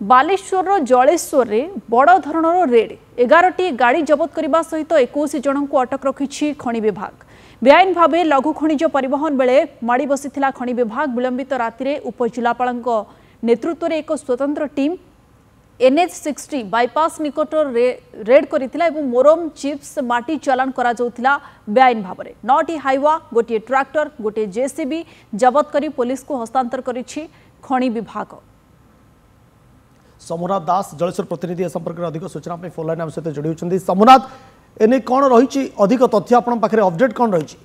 बालेश्वर जलेश्वर रे बड़ धरणर रेड 11टी गाड़ी जबत करने सहित 21 जन को अटक रखी खनि विभाग। बेआईन भाव लघु खनिज परिवहन बेले माड़ी बसी खनि विभाग विलंबित राति उपजिलापाल नेतृत्व में एक स्वतंत्र टीम NH60 बाईपास निकट रेड करथिला मोरम चिप्स माटी चालान करा जाउथिला बेआईन भाव में 9टी हाइवा गोटे ट्रैक्टर गोटे JCB जबत करी पुलिस को हस्तांतर करिछि खनि विभाग। सोमनाथ दास जलेश्वर प्रतिनिधि ए संपर्क में अधिक सूचना फोन लाइन आम सहित जोड़ी होती। सोमनाथ एने कौन रही अधिक तथ्य आपण पाखे अपडेट कौन रही?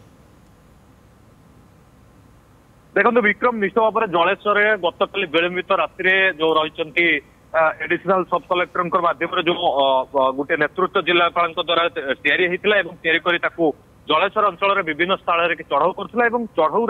देखो विक्रम निश्चित भाव में जलेश्वर गत काली विलंबित राति जो रही एडिशनल सब कलेक्टर माध्यम जो गोटे नेतृत्व जिलापाल द्वारा या जलेश्वर अंचल विभिन्न स्थल चढ़ाऊ कर चढ़ाऊ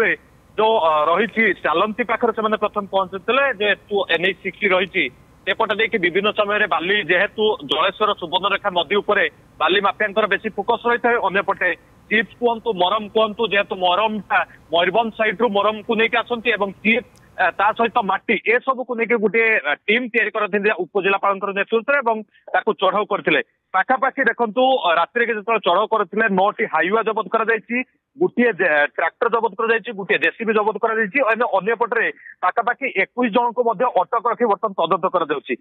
जो रही चालंती पाखे से प्रथम पहुंचते NH60 रही एपटे देखिए विभिन्न समय बाली जेहेतु जलेश्वर सुवर्णरेखा नदी उपरे बाली माफिया बेसी फोकस रही है। अंपटे चिप्स कहतु मरम कहतु जेहेतु मरम मयूरभंज साइड रु मरम को लेकिन आसती चिप्स ता सहित माटी ए सब को लेकिन गोटे टीम तैयारी उपजिलापाल नेतृत्व चढ़ाऊ करते पाखापाखि देखु राति जो चढ़ाऊ करते 9टी हाइवा जबत कर गोटे ट्रैक्टर जबत कर गोटे JCB जबत करपटे पाखापाखि 21 जन को अटक रखी बर्तमान तदंत कर तेज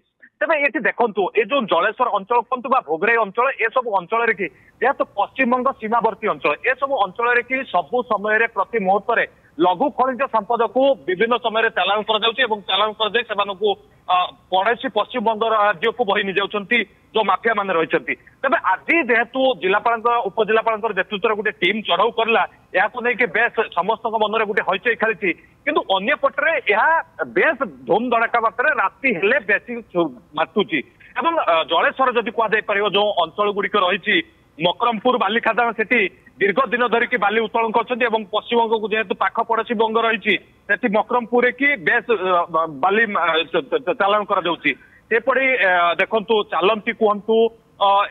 ये देखु ये जो जलेश्वर अंचल कहतु भोगराई अंचल ए सब अंचल की जेहेतु पश्चिमबंग सीमावर्ती अंचल ए सब अंचल की सबु समय प्रति मुहूर्त लघु खनिज संपद को विभिन्न समय चालान कर पड़ोशी पश्चिमबंग राज्य को बही नि जो माफिया मान रही तेज आज जेहेतु जिलापाल उपजिलापाल नेतृत्व गोटे टीम चढ़ाऊ करला या बेस समस्त मन में गोटे हईचई खेली किंतु अंपटे यह बेस धूम धड़का मात्र राति हेले बेसी मातुची जलेश्वर जदि कह जो अंचल गुड़िक रही मकरमपुर बाली खादान से दीर्घ दिन धरिकी बाली उत्तोलन कर पश्चिमबंग को जेहेतु पाख पड़ोशी बंग रही मकरमपुर की बेस बाली चालान करपटे देखु चालंती कहतु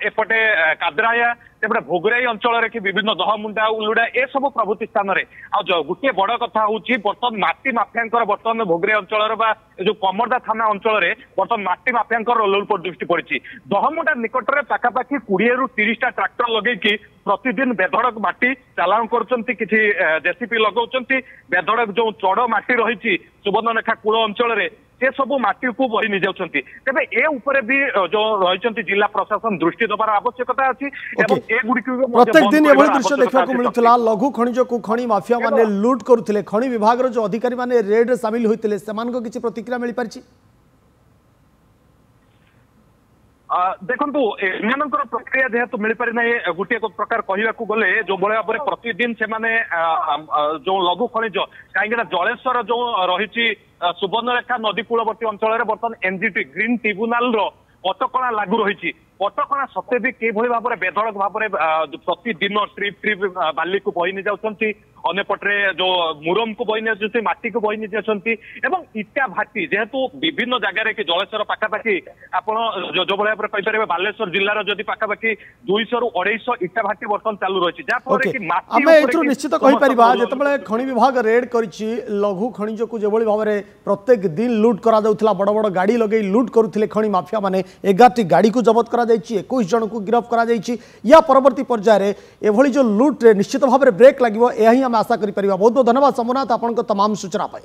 एपटे कादराया तेपटे भोगराई अंचल की विभिन्न दहमुंडा उलुड़ा ए सब प्रभृति स्थान में गोटे बड़ कथा हूँ बर्तमान माटी माफिया बर्तमान भोगराई अंचल जो कमरदा थाना अंचल में बर्तमान माटी माफिया लोल पर दृष्टि पड़ी दहमुंडा निकट में पाखापाखि 20 ରୁ 30टा ट्रैक्टर लगे प्रतिदिन बेधड़क माटी चालान कर JCB लगाउछंती बेधड़क जो चढ़ माटी रही सुवर्णरेखा कूल अंचल में से सब माटी को बही नि जाउछंती तेबे ए ऊपर भी जो रहिछंती जिला प्रशासन दृष्टि देबार आवश्यकता अछि एवं ए गुडी प्रत्येक दिन एभଳି दृश्य देखा को मिलुतला लघु खनिज को खनि माफिया माने लूट करुथिले खनि विभाग रो जो अधिकारी माने रेड रे शामिल होइतिले समान को किछि प्रतिक्रिया मिल परछि? देखु एमानकर प्रक्रिया जेहेतु मिल पारि ना गोटे प्रकार कहवाक गले जो भाई भाव में प्रतिदिन से जो लघु खनिज कहीं जलेश्वर जो रही सुवर्णरेखा नदी कूलवर्ती अंचल बर्तमान NGT ग्रीन ट्रिब्यूनाल कटकणा लागू रही कटकणा सत्ते भी किभली भाव में बेधड़क भाव में प्रतिदिन ट्रिप बाली को बही नि जाउछंती अनेपटे जो मुरम को बही नि माटी को बही नि एवं इटा भाटी जेहेतु विभिन्न जगह कि जलेश्वर पाखापाखि आपण जो भाई भाव कहीपर बालेश्वर जिलार जदि पाखापाखि 200 ରୁ 250 इटा भाटी बर्तमान चालू रही जहाँफल निश्चित कहीपर खनि विभाग रेड करिछि लघु खनिज को जो भाव में प्रत्येक दिन लुट करा जाउथला बड़ बड़ गाड़ी लगे लुट करुथिले खनि माफिया माने 11टी गाड़ी को जबत करा 21 जन को गिरफ्त करा या परवर्ती पर्यायर एभली जो लुट रे निश्चित भाव में ब्रेक लगे यह आशा करें। बहुत बहुत धन्यवाद सोमनाथ आपन तमाम सूचना पाई।